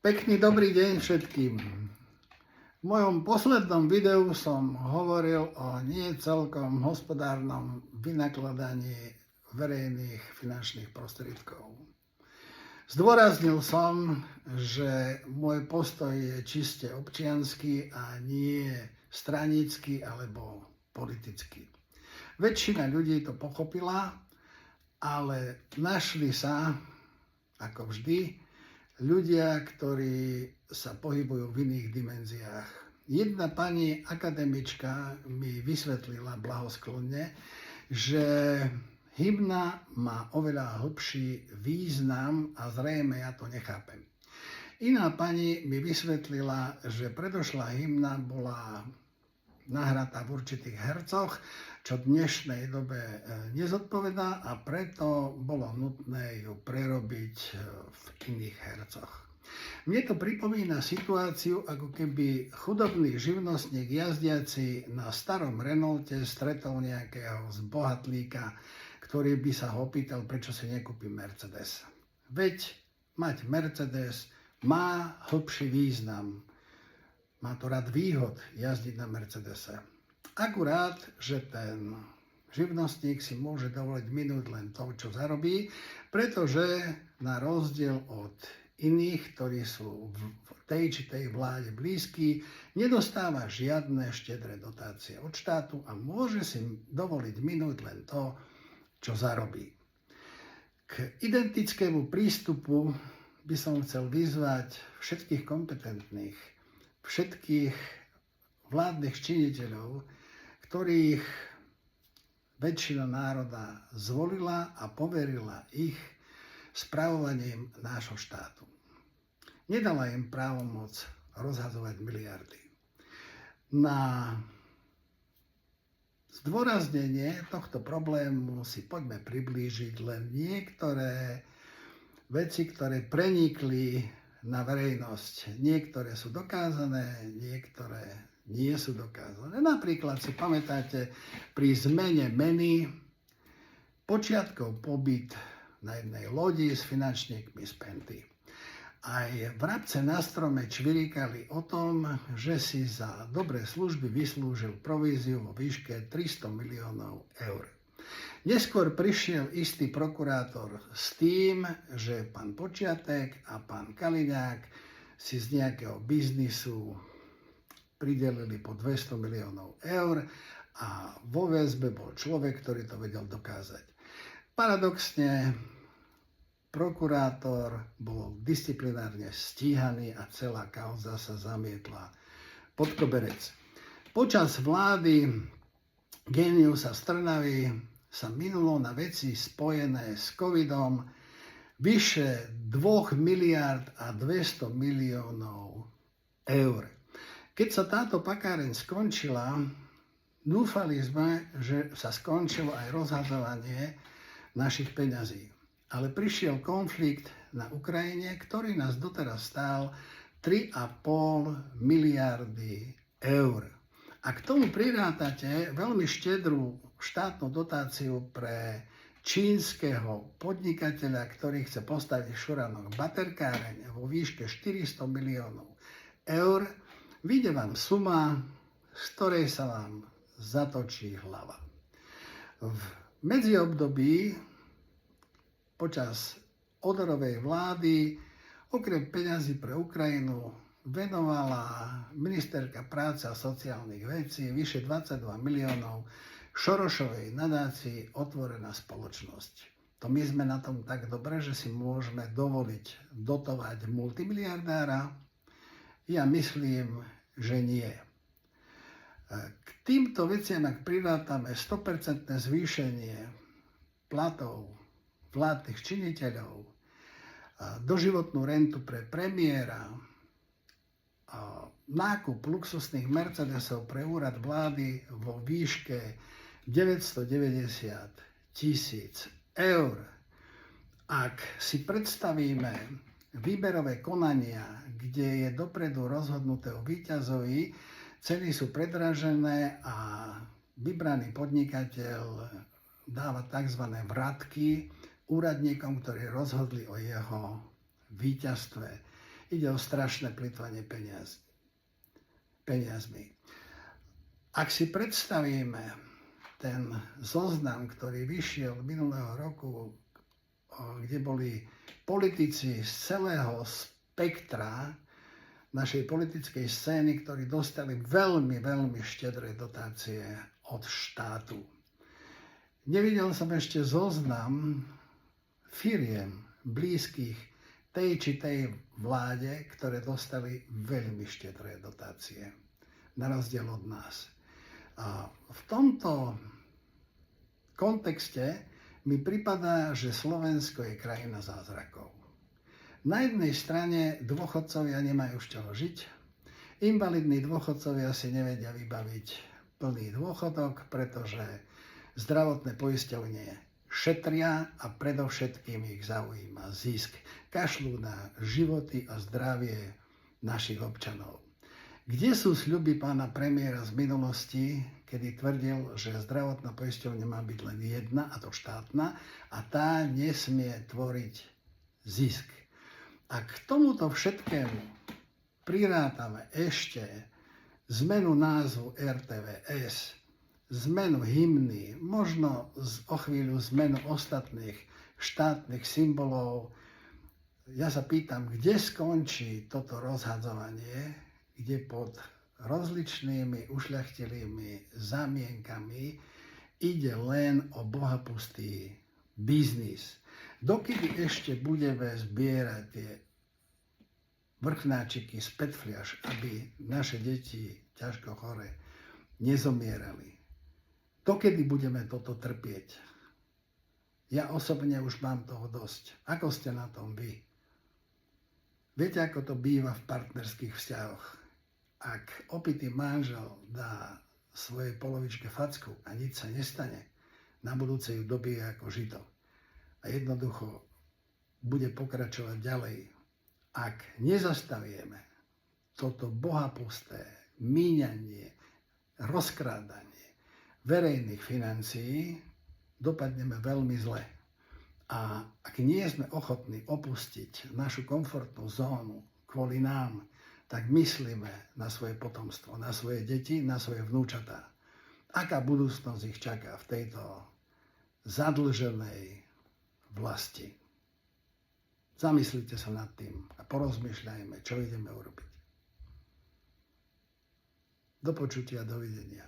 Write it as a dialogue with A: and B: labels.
A: Pekný dobrý deň všetkým. V mojom poslednom videu som hovoril o nie celkom hospodárnom vynakladaní verejných finančných prostriedkov. Zdôraznil som, že môj postoj je čiste občiansky a nie stranický alebo politický. Väčšina ľudí to pochopila, ale našli sa, ako vždy, ľudia, ktorí sa pohybujú v iných dimenziách. Jedna pani akademička mi vysvetlila blahosklonne, že hymna má oveľa hlbší význam a zrejme ja to nechápem. Iná pani mi vysvetlila, že predošlá hymna bola nahratá v určitých hercoch, čo v dnešnej dobe nezodpovedá a preto bolo nutné ju prerobiť v iných hercoch. Mne to pripomína situáciu, ako keby chudobný živnostník jazdiaci na starom Renaulte stretol nejakého zbohatlíka, ktorý by sa ho opýtal, prečo si nekúpi Mercedes. Veď mať Mercedes má hlbší význam. Má to rád výhod jazdiť na Mercedese. Akurát, že ten živnostník si môže dovoliť minúť len to, čo zarobí, pretože na rozdiel od iných, ktorí sú v tej či tej vláde blízky, nedostáva žiadne štedré dotácie od štátu a môže si dovoliť minúť len to, čo zarobí. K identickému prístupu by som chcel vyzvať všetkých kompetentných, všetkých vládnych činiteľov, ktorých väčšina národa zvolila a poverila ich spravovaním nášho štátu. Nedala im právomoc rozhadzovať miliardy. Na zdôraznenie tohto problému si poďme priblížiť len niektoré veci, ktoré prenikli na verejnosť. Niektoré sú dokázané, niektoré nie sú dokázané. Napríklad si pamätáte pri zmene meny počiatkov pobyt na jednej lodi s finančníkmi z Penty. Aj vrabce na strome čvirikali o tom, že si za dobré služby vyslúžil províziu vo výške 300 miliónov eur. Neskôr prišiel istý prokurátor s tým, že pán Počiatek a pán Kaliňák si z nejakého biznisu pridelili po 200 miliónov eur a vo väzbe bol človek, ktorý to vedel dokázať. Paradoxne, prokurátor bol disciplinárne stíhaný a celá kauza sa zamietla pod koberec. Počas vlády géniusa z Trnavy sa minulo na veci spojené s covidom vyše 2 miliárd a 200 miliónov eur. Keď sa táto pakáreň skončila, dúfali sme, že sa skončilo aj rozhadzovanie našich peňazí. Ale prišiel konflikt na Ukrajine, ktorý nás doteraz stál 3,5 miliardy eur. A k tomu prirátate veľmi štedrú štátnu dotáciu pre čínskeho podnikateľa, ktorý chce postaviť v Šuranoch baterkáreň vo výške 400 miliónov eur, vyjde vám suma, z ktorej sa vám zatočí hlava. V medziobdobí počas Odorovej vlády okrem peňazí pre Ukrajinu venovala ministerka práce a sociálnych vecí vyše 22 miliónov Šorošovej nadácii Otvorená spoločnosť. To my sme na tom tak dobre, že si môžeme dovoliť dotovať multimiliardára? Ja myslím, že nie. K týmto veciam, ak prirátame 100% zvýšenie platov vládnych činiteľov, doživotnú rentu pre premiéra, nákup luxusných Mercedesov pre úrad vlády vo výške 990 000 eur. Ak si predstavíme výberové konania, kde je dopredu rozhodnuté o víťazovi, ceny sú predražené a vybraný podnikateľ dáva tzv. Vratky úradníkom, ktorí rozhodli o jeho víťazstve. Ide o strašné plytvanie peniazmi. Ak si predstavíme ten zoznam, ktorý vyšiel minulého roku, kde boli politici z celého spektra našej politickej scény, ktorí dostali veľmi, veľmi štedré dotácie od štátu. Nevidel som ešte zoznam firiem blízkych tej či tej vláde, ktoré dostali veľmi štedré dotácie, na rozdiel od nás. A v tomto kontexte mi pripadá, že Slovensko je krajina zázrakov. Na jednej strane dôchodcovia nemajú z čoho žiť, invalidní dôchodcovia si nevedia vybaviť plný dôchodok, pretože zdravotné poisťovne šetria a predovšetkým ich zaujíma zisk. Kašľú na životy a zdravie našich občanov. Kde sú sľuby pána premiéra z minulosti, kedy tvrdil, že zdravotná poisťovňa má byť len jedna, a to štátna, a tá nesmie tvoriť zisk. A k tomuto všetkému prirátame ešte zmenu názvu RTVS, zmenu hymny, možno o chvíľu zmenu ostatných štátnych symbolov. Ja sa pýtam, kde skončí toto rozhadzovanie, kde pod rozličnými ušľachtilými zamienkami ide len o bohapustý biznis. Dokedy ešte budeme zbierať tie vrchnáčiky z petfliaš, aby naše deti ťažko choré nezomierali? Dokedy budeme toto trpieť? Ja osobne už mám toho dosť. Ako ste na tom vy? Viete, ako to býva v partnerských vzťahoch? Ak opitý manžel dá svojej polovičke facku a nič sa nestane, na budúce ju dobije ako žito. A jednoducho bude pokračovať ďalej. Ak nezastavieme toto bohapusté míňanie, rozkrádanie verejných financií, dopadneme veľmi zle. A ak nie sme ochotní opustiť našu komfortnú zónu kvôli nám, tak myslíme na svoje potomstvo, na svoje deti, na svoje vnúčatá. Aká budúcnosť ich čaká v tejto zadlženej vlasti? Zamyslite sa nad tým a porozmýšľajme, čo ideme urobiť. Do počutia, dovidenia.